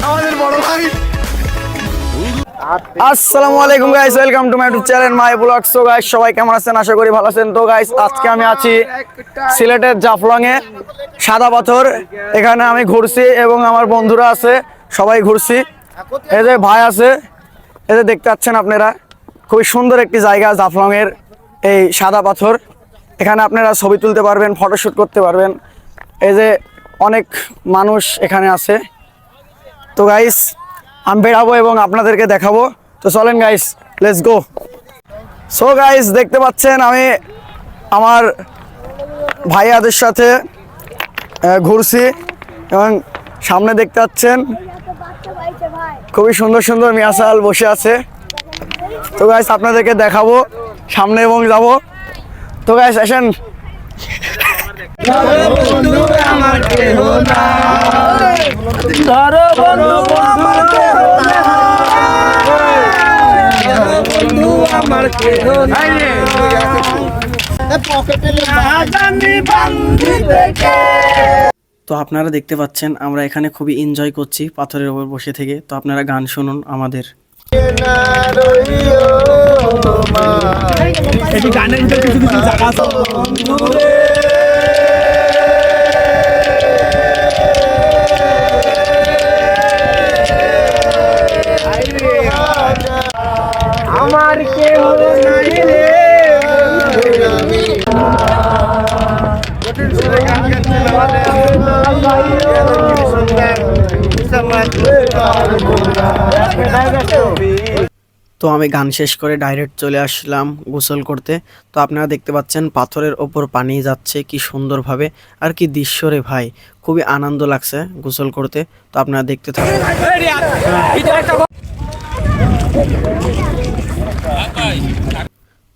আমাদের বড় ভাই। আসসালামু আলাইকুম guys, welcome to my YouTube channel my blog. So guys, সবাই কেমন আছেন? আশা করি ভালো আছেন। তো গাইস, আজকে আমি আছি সিলেটের জাফলং এ, সাদা পাথর। এখানে আমি ঘুরছি এবং আমার বন্ধুরা আছে, সবাই ঘুরছি। এই যে ভাই আছে, এই যে দেখতে পাচ্ছেন আপনারা, খুবই সুন্দর একটি জায়গা জাফলং এর এই সাদা পাথর। এখানে আপনারা ছবি তুলতে পারবেন, ফটোশুট করতে পারবেন। এই যে অনেক মানুষ এখানে আছে। তো গাইস, আমি বেরাবো এবং আপনাদেরকে দেখাবো। তো চলেন guys, let's go. So guys, দেখতে পাচ্ছেন আমি আমার ভাইয়াদের সাথে ঘুরছি এবং সামনে দেখতে পাচ্ছেন খুবই সুন্দর সুন্দর মিয়াশাল বসে আছে। তো গাইস, আপনাদেরকে দেখাবো সামনে এবং যাব। তো গাইস, আসেন। তো আপনারা দেখতে পাচ্ছেন আমরা এখানে খুবই এনজয় করছি পাথরের উপর বসে থেকে। তো আপনারা গান শুনুন আমাদের। গানের কিছু কিছু জায়গা আছে। আমার কেউ নাই রে। তো আমি গান শেষ করে ডাইরেক্ট চলে আসলাম গোসল করতে। তো আপনারা দেখতে পাচ্ছেন পাথরের ওপর পানি যাচ্ছে কি সুন্দরভাবে, আর কি দৃশ্য রে ভাই, খুবই আনন্দ লাগছে গোসল করতে। তো আপনারা দেখতে থাকুন।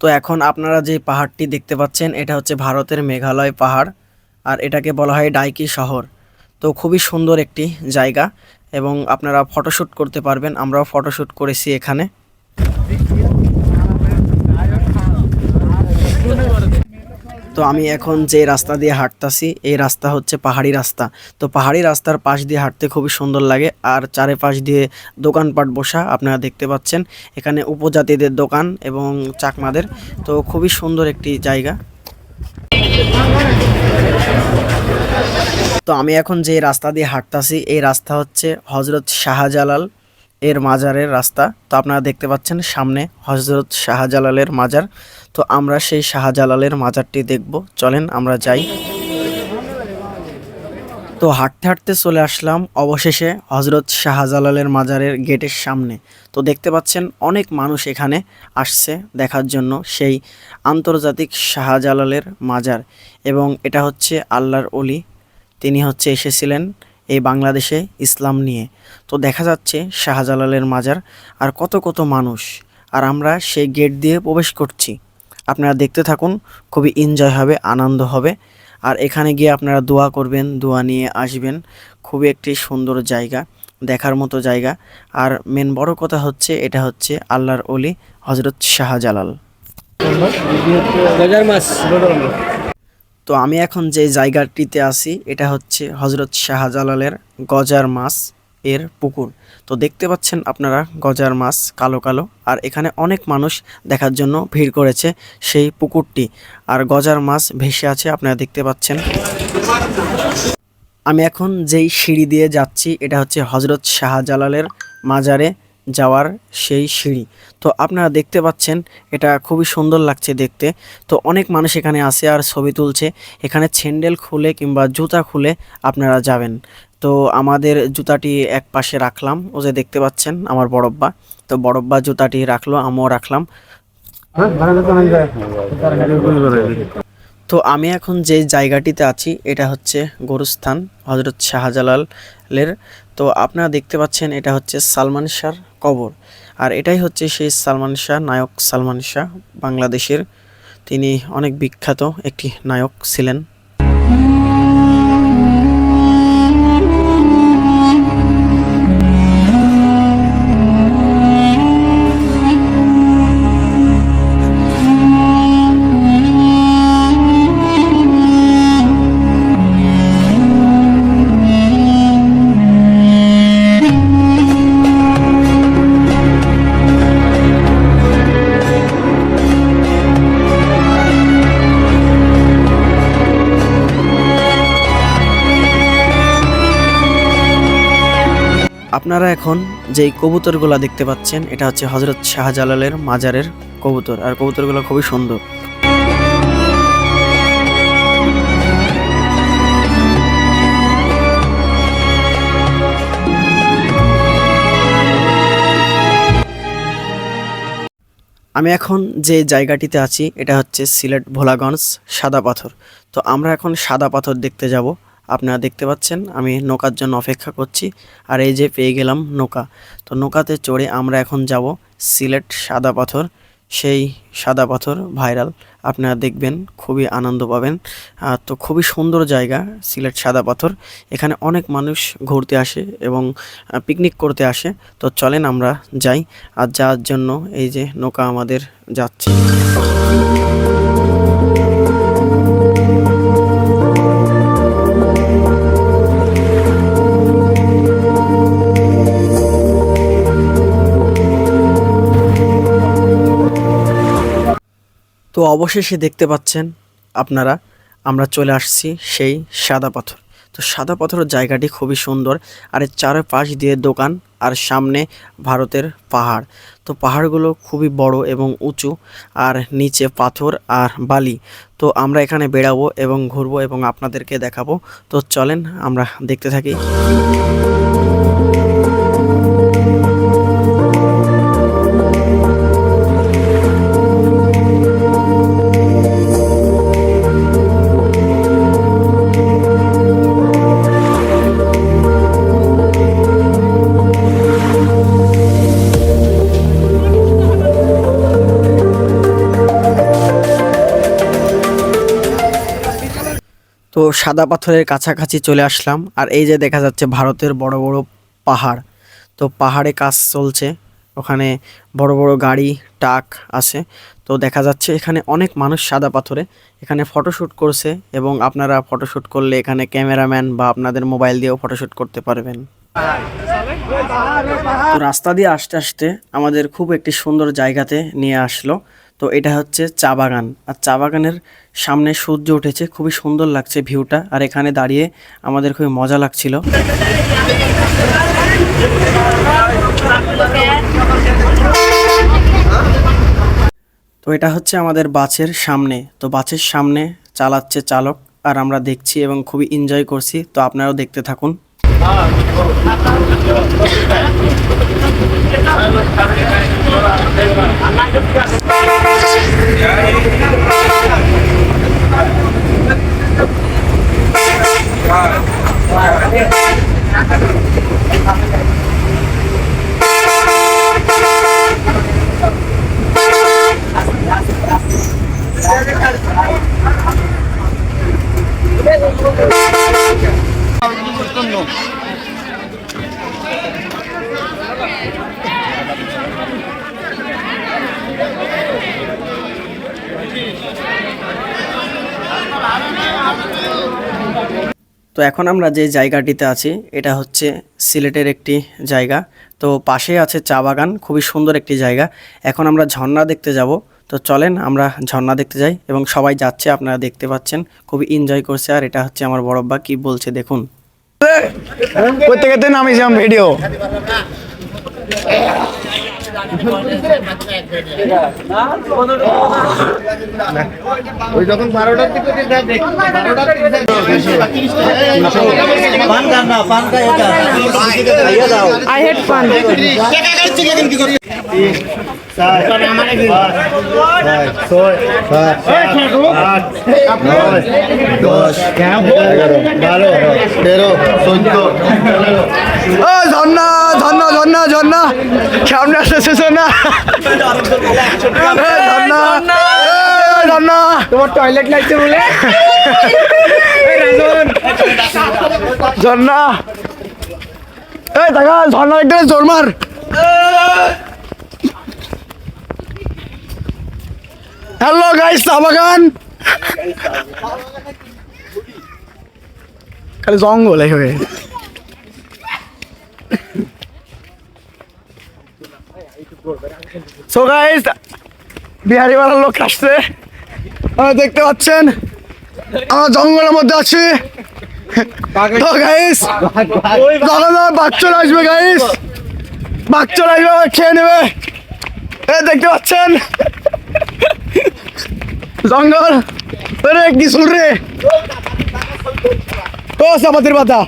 তো এখন আপনারা যে পাহাড়টি দেখতে পাচ্ছেন, এটা হচ্ছে ভারতের মেঘালয় পাহাড়, আর এটাকে বলা হয় ডাইকি শহর। তো খুবই সুন্দর একটি জায়গা এবং আপনারা ফটোশ্যুট করতে পারবেন। আমরাও ফটোশ্যুট করেছি এখানে। তো আমি এখন যে রাস্তা দিয়ে হাঁটতাছি, এই রাস্তা হচ্ছে পাহাড়ি রাস্তা। তো পাহাড়ি রাস্তার পাশ দিয়ে হাঁটতে খুবই সুন্দর লাগে, আর চারিপাশ দিয়ে দোকানপাট বসা আপনারা দেখতে পাচ্ছেন। এখানে উপজাতিদের দোকান এবং চাকমাদের। তো খুবই সুন্দর একটি জায়গা। তো আমি এখন যে রাস্তা দিয়ে হাঁটতাছি, এই রাস্তা হচ্ছে হজরত শাহজালাল এর মাজারের রাস্তা। তো আপনারা দেখতে পাচ্ছেন সামনে হজরত শাহজালালের মাজার। তো আমরা সেই শাহজালালের মাজারটি দেখব, চলেন আমরা যাই। তো হাঁটতে হাঁটতে চলে আসলাম অবশেষে হজরত শাহজালালের মাজারের গেটের সামনে। তো দেখতে পাচ্ছেন অনেক মানুষ এখানে আসছে দেখার জন্য সেই আন্তর্জাতিক শাহজালালের মাজার। এবং এটা হচ্ছে আল্লাহর ওলি, তিনি হচ্ছে এসেছিলেন এই বাংলাদেশে ইসলাম নিয়ে। তো দেখা যাচ্ছে শাহজালালের মাজার, আর কত কত মানুষ, আর আমরা সেই গেট দিয়ে প্রবেশ করছি। আপনারা দেখতে থাকুন, খুবই এনজয় হবে, আনন্দ হবে। আর এখানে গিয়ে আপনারা দোয়া করবেন, দোয়া নিয়ে আসবেন। খুবই একটি সুন্দর জায়গা, দেখার মতো জায়গা। আর মেন বড় কথা হচ্ছে এটা হচ্ছে আল্লাহর ওলি হজরত শাহজালাল। তো আমি এখন যে জায়গাটিতে আছি, এটা হচ্ছে হজরত শাহজালালের গজার মাছ এর পুকুর। তো দেখতে পাচ্ছেন আপনারা গজার মাছ কালো কালো, আর এখানে অনেক মানুষ দেখার জন্য ভিড় করেছে সেই পুকুরটি। আর গজার মাছ ভেসে আছে, আপনারা দেখতে পাচ্ছেন। আমি এখন যেই সিঁড়ি দিয়ে যাচ্ছি, এটা হচ্ছে হজরত শাহজালালের মাজারে যাওয়ার সেই সিঁড়ি। তো আপনারা দেখতে পাচ্ছেন, এটা খুবই সুন্দর লাগছে দেখতে। তো অনেক মানুষ এখানে আসে আর ছবি তুলছে। এখানে স্যান্ডেল খুলে কিংবা জুতা খুলে আপনারা যাবেন। তো আমাদের জুতাটি এক পাশে রাখলাম, ও যে দেখতে পাচ্ছেন আমার বড়ব্বা। তো বড়ব্বা জুতাটি রাখলো, আমিও রাখলাম। তো আমি এখন যে জায়গাটিতে আছি এটা হচ্ছে গোরস্থান হযরত শাহজালালের। তো আপনারা দেখতে পাচ্ছেন এটা হচ্ছে সালমান শাহর কবর। আর এটাই হচ্ছে সেই সালমান শাহ, নায়ক সালমান শাহ বাংলাদেশের। তিনি অনেক বিখ্যাত একটি নায়ক ছিলেন। আপনারা এখন যেই কবুতরগুলো দেখতে পাচ্ছেন এটা হচ্ছে হযরত শাহজালালের মাজারের কবুতর। আর কবুতরগুলো খুবই সুন্দর। আমি এখন যে জায়গাটিতে আছি এটা হচ্ছে সিলেট ভোলাগঞ্জ সাদা পাথর। তো আমরা এখন সাদা পাথর দেখতে যাব। আপনারা দেখতে পাচ্ছেন আমি নৌকার জন্য অপেক্ষা করছি। আর এই যে পেয়ে গেলাম নৌকা। তো নৌকাতে চড়ে আমরা এখন যাব সিলেট সাদা পাথর। সেই সাদা পাথর ভাইরাল, আপনারা দেখবেন খুবই আনন্দ পাবেন। তো খুবই সুন্দর জায়গা সিলেট সাদা পাথর। এখানে অনেক মানুষ ঘুরতে আসে এবং পিকনিক করতে আসে। তো চলেন আমরা যাই। আর যাওয়ার জন্য এই যে নৌকা আমাদের যাচ্ছে। তো অবশেষে দেখতে পাচ্ছেন আপনারা আমরা চলে আসছি সেই সাদা পাথর। তো সাদা পাথরের জায়গাটি খুবই সুন্দর। আর এর চারপাশ দিয়ে দোকান আর সামনে ভারতের পাহাড়। তো পাহাড়গুলো খুবই বড় এবং উঁচু আর নিচে পাথর আর বালি। তো আমরা এখানে বেড়াবো এবং ঘুরবো এবং আপনাদেরকে দেখাবো। তো চলেন আমরা দেখতে থাকি। তো সাদা পাথরের কাছাকাছি চলে আসলাম। আর এই যে দেখা যাচ্ছে ভারতের বড় বড় পাহাড়। তো পাহাড়ে কাজ চলছে, ওখানে বড় বড় গাড়ি ট্রাক আছে। তো দেখা যাচ্ছে এখানে অনেক মানুষ সাদা পাথরে এখানে ফটোশ্যুট করছে এবং আপনারা ফটোশ্যুট করলে এখানে ক্যামেরাম্যান বা আপনাদের মোবাইল দিয়েও ফটোশ্যুট করতে পারবেন। তো রাস্তা দিয়ে আসতে আসতে আমাদের খুব একটি সুন্দর জায়গাতে নিয়ে আসলো। তো এটা হচ্ছে চা বাগান। আর চা বাগানের সামনে সূর্য উঠেছে, খুবই সুন্দর লাগছে ভিউটা। আর এখানে দাঁড়িয়ে আমাদের খুবই মজা লাগছিল। তো এটা হচ্ছে আমাদের বাসের সামনে। তো বাসের সামনে চালাচ্ছে চালক আর আমরা দেখছি এবং খুবই এনজয় করছি। তো আপনারাও দেখতে থাকুন। তো এখন আমরা যে জায়গাটিতে আছি এটা হচ্ছে সিলেটের একটি জায়গা। তো পাশেই আছে চা বাগান, খুবই সুন্দর একটি জায়গা। এখন আমরা ঝর্ণা দেখতে যাব। তো চলেন আমরা ঝর্ণা দেখতে যাই এবং সবাই যাচ্ছে, আপনারা দেখতে পাচ্ছেন খুবই এনজয় করছে। আর এটা হচ্ছে আমার বড় আব্বা কি বলছে দেখুন। প্রত্যেকের নামে যাম ভিডিও ওই যখন 12টার দিকে I had fun. ঝর্ণা ঝর্ণা ঝর্ণা ঝর্ণা সামনে আসতেছে না ঝর্ণা ঝর্ণা তোমার টয়লেট লাগছে বলে ঝর্ণা এই দেখা ঝর্ণা একটা জোর মার হ্যালো গাইস চা বাগান খালি জঙ্গল হয়ে সো গাইস বিহারিওয়ালার লোক আসছে দেখতে পাচ্ছেন আমরা জঙ্গলের মধ্যে আছি তো গাইস বাঘ চলে আসবে গাইস বাঘ চলে আসবে খেয়ে নেবে দেখতে পাচ্ছেন জঙ্গল কি শুন রে ও চাপাতির পাতা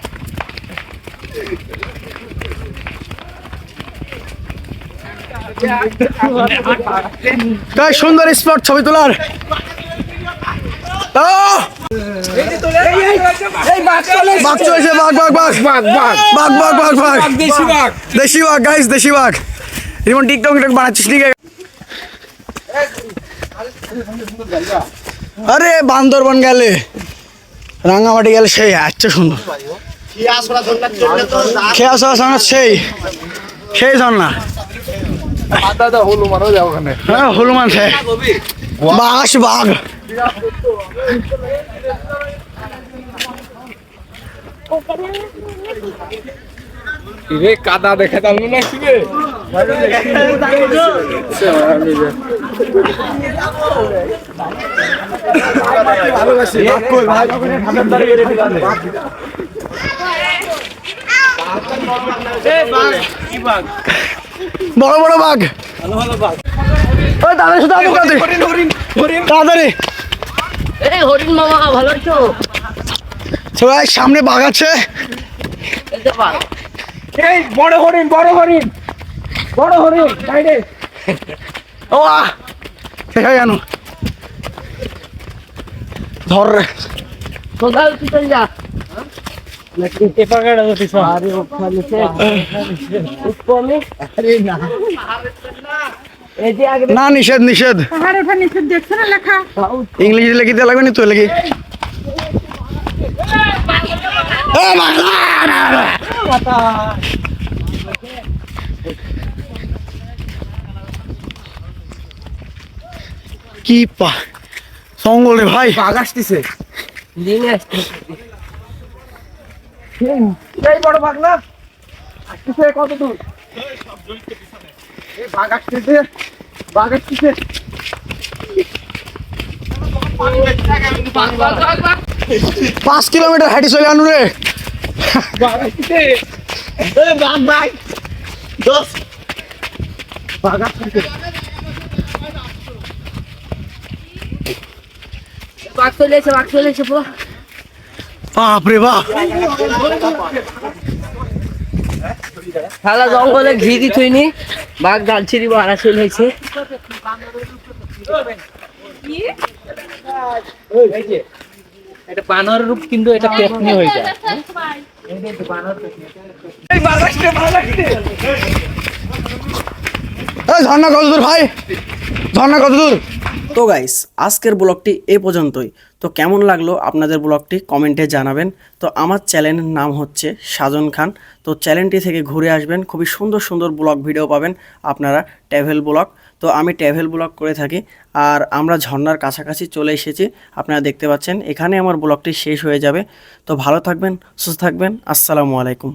সুন্দর স্পট ছবি তোলার বাঘ চলেছে বাঘ বাঘ বাঘ বাঘ বাঘ বাঘ বাঘ বাঘ দেশি বাঘ গাইস দেশি বাঘ যেমন টিকটক বানাচ্ছিস ঠিক আছে আরে বান্দরবন গেলে রাঙ্গামাটি গেলে সেই আচ্ছা সুন্দর খেয়া ঝর্ণা সেই সেই ঝর্ণা হ্যাঁ হনুমান সে বাঘ বাঘ কাদা দেখে তাহলে না বড় বড় বাঘ তাদের সাথে তাড়াতাড়ি হরিণ মামা ভালো আছো? সবাই সামনে বাঘ আছে এই বড় হরিণ বড় হরিণ বড় হরিণ সাইডে ও জানো ধর রে কোথাও তুই চল যা না নিষেধ নিষেধ ইংলিশে লিখে দেওয়া লাগবে না তুই লিখি কি পা জঙ্গল রে ভাই বাঘ আসতেছে দিনে আসতেছে এই বড় বাঘ না আসতেছে কত দূর এই বাঘ আসতেছে বাঘ আসতেছে 5 কিলোমিটার হাঁটি চলে আনু রে বাঘ আসতেছে বাঘ ভাই 10 বাঘ আসতেছে বাঘ চলে এসে বাপরে বাপ শালা জঙ্গলে ঘি দি থইনি বাঘ গালছিরি মারা চলে হয়েছে এটা বানর রূপ কিন্তু এটা পেতনি হয়ে যায় এই বাঘ আসছে বাঘ আসছে এই ঝর্ণা কত দূর ভাই ঝর্ণা কত দূর তো গাইস আজকের ব্লগটি এই পর্যন্তই। তো কেমন লাগলো আপনাদের ব্লগটি কমেন্টে জানাবেন। তো আমার চ্যানেলের নাম হচ্ছে সাজন খান। তো চ্যানেলটি থেকে ঘুরে আসবেন, খুবই সুন্দর সুন্দর ব্লগ ভিডিও পাবেন আপনারা, ট্রাভেল ব্লগ। তো আমি ট্রাভেল ব্লগ করে থাকি, আর আমরা ঝর্ণার কাছাকাছি চলে এসেছি, আপনারা দেখতে পাচ্ছেন। এখানে আমার ব্লগটি শেষ হয়ে যাবে। তো ভালো থাকবেন, সুস্থ থাকবেন, আসসালামু আলাইকুম।